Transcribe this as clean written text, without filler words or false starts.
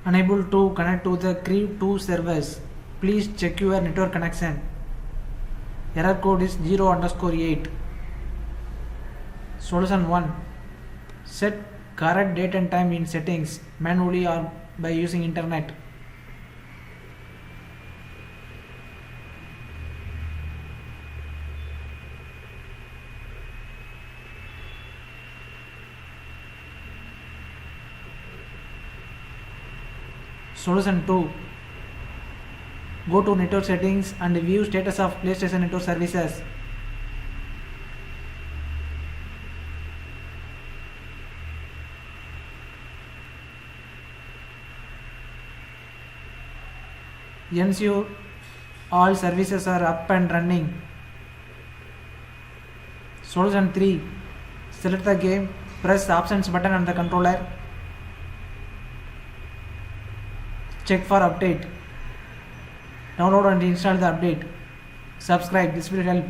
Unable to connect to the Creo 2 servers. Please check your network connection. Error code is 0_8. Solution 1. Set correct date and time in settings manually or by using internet. Solution 2. Go to network settings and view status of PlayStation Network services. Ensure all services are up and running. Solution 3. Select the game, press the options button on the controller. Check for update. Download and install the update. Subscribe, this will help.